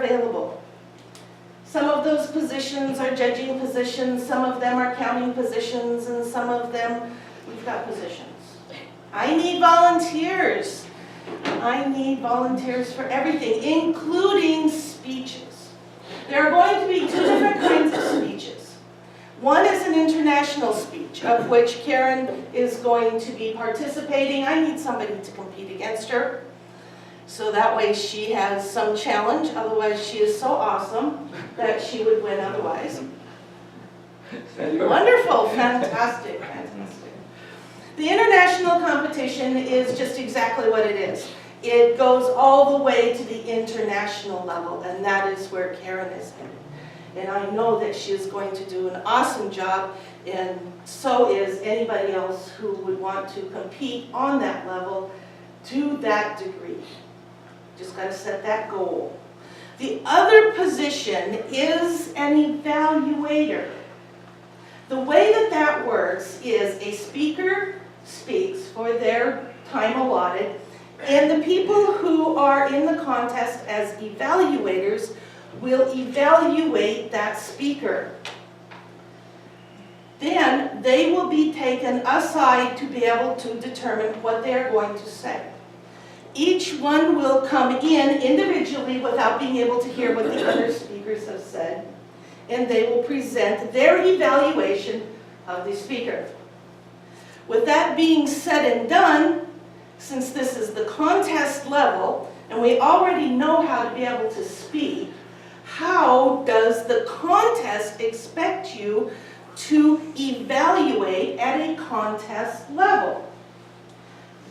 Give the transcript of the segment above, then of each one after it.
available. Some of those positions are judging positions, some of them are counting positions, and some of them, we've got positions. I need volunteers. I need volunteers for everything, including speeches. There are going to be two different kinds of speeches. One is an international speech, of which Karen is going to be participating. I need somebody to compete against her, so that way she has some challenge. Otherwise, she is so awesome that she would win otherwise. Wonderful, fantastic, fantastic. The international competition is just exactly what it is. It goes all the way to the international level, and that is where Karen is headed. And I know that she is going to do an awesome job, and so is anybody else who would want to compete on that level to that degree. Just got to set that goal. The other position is an evaluator. The way that that works is a speaker speaks for their time allotted, and the people who are in the contest as evaluators will evaluate that speaker. Then they will be taken aside to be able to determine what they're going to say. Each one will come in individually without being able to hear what the other speakers have said, and they will present their evaluation of the speaker. With that being said and done, since this is the contest level, and we already know how to be able to speak, how does the contest expect you to evaluate at a contest level?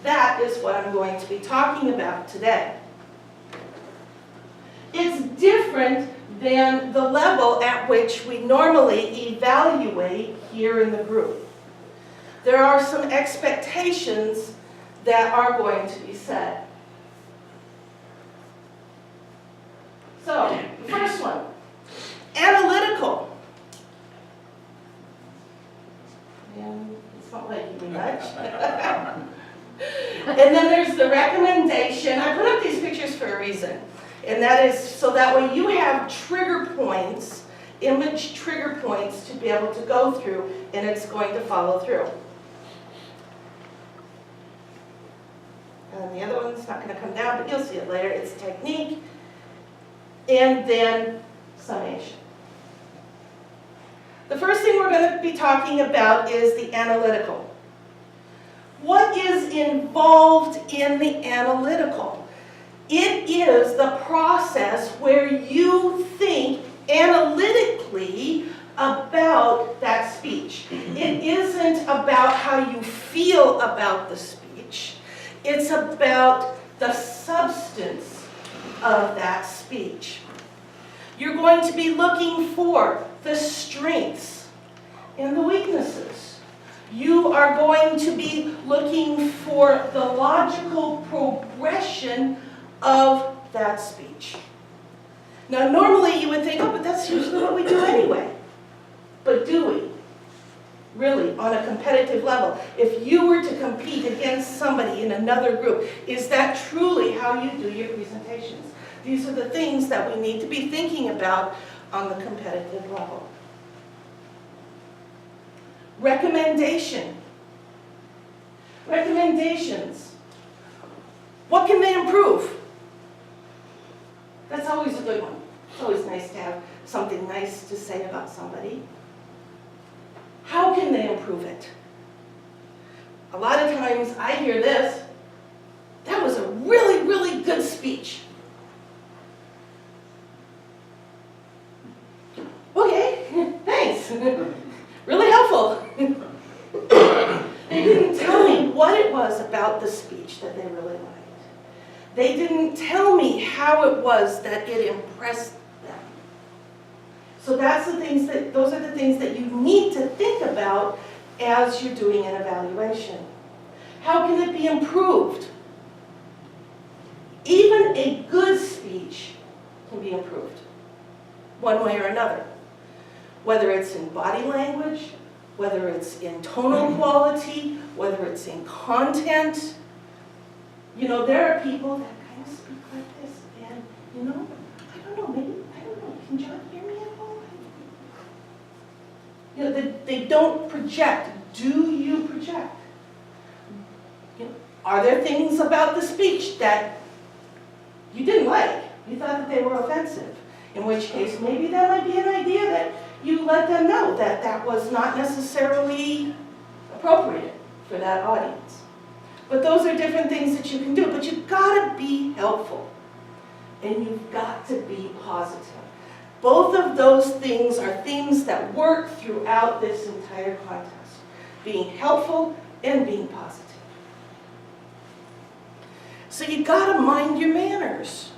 That is what I'm going to be talking about today. It's different than the level at which we normally evaluate here in the group. There are some expectations that are going to be set. So, the first one, analytical. And it's not liking me much. And then there's the recommendation. I put up these pictures for a reason. And that is so that way you have trigger points, image trigger points to be able to go through, and it's going to follow through. And the other one's not going to come down, but you'll see it later. It's technique, and then summation. The first thing we're going to be talking about is the analytical. What is involved in the analytical? It is the process where you think analytically about that speech. It isn't about how you feel about the speech. It's about the substance of that speech. You're going to be looking for the strengths and the weaknesses. You are going to be looking for the logical progression of that speech. Now, normally you would think, oh, but that's usually what we do anyway. But do we? Really, on a competitive level, if you were to compete against somebody in another group, is that truly how you do your presentations? These are the things that we need to be thinking about on the competitive level. Recommendation. Recommendations. What can they improve? That's always a good one. It's always nice to have something nice to say about somebody. How can they improve it? A lot of times I hear this, that was a really, really good speech. Okay, thanks. Really helpful. They didn't tell me what it was about the speech that they really liked. They didn't tell me how it was that it impressed them. So that's the things that, those are the things that you need to think about as you're doing an evaluation. How can it be improved? Even a good speech can be improved, one way or another. Whether it's in body language, whether it's in tonal quality, whether it's in content. You know, there are people that kind of speak like this, and you know, I don't know, maybe can John hear me at all? You know, they don't project. Do you project? You know, are there things about the speech that you didn't like? You thought that they were offensive? In which case, maybe that might be an idea that you let them know that that was not necessarily appropriate for that audience. But those are different things that you can do. But you've got to be helpful. And you've got to be positive. Both of those things are things that work throughout this entire contest. Being helpful and being positive. So you've got to mind your manners.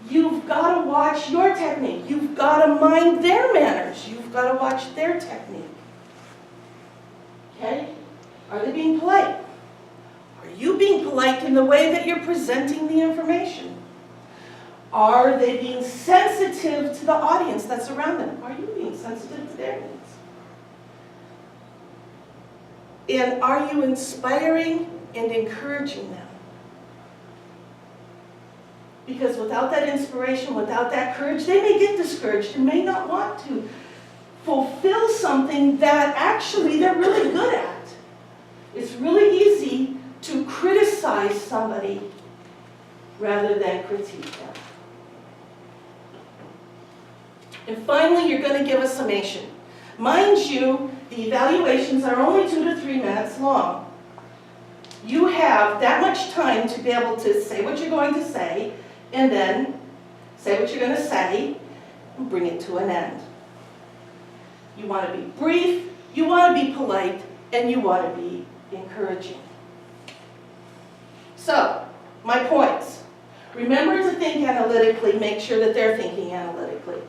You've got to watch your technique. You've got to mind their manners. You've got to watch their technique. Okay? Are they being polite? Are you being polite in the way that you're presenting the information? Are they being sensitive to the audience that's around them? Are you being sensitive to their needs? And are you inspiring and encouraging them? Because without that inspiration, without that courage, they may get discouraged and may not want to fulfill something that actually they're really good at. It's really easy to criticize somebody rather than critique them. And finally, you're going to give a summation. Mind you, the evaluations are only 2 to 3 minutes long. You have that much time to be able to say what you're going to say, and then say what you're going to say, and bring it to an end. You want to be brief, you want to be polite, and you want to be encouraging. So, my points. Remember to think analytically, make sure that they're thinking analytically.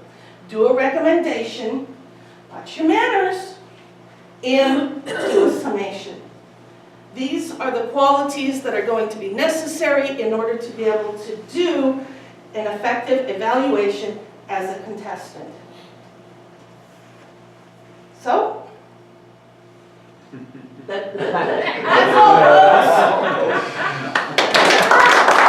Do a recommendation, watch your manners, and do a summation. These are the qualities that are going to be necessary in order to be able to do an effective evaluation as a contestant. So, that's all, folks.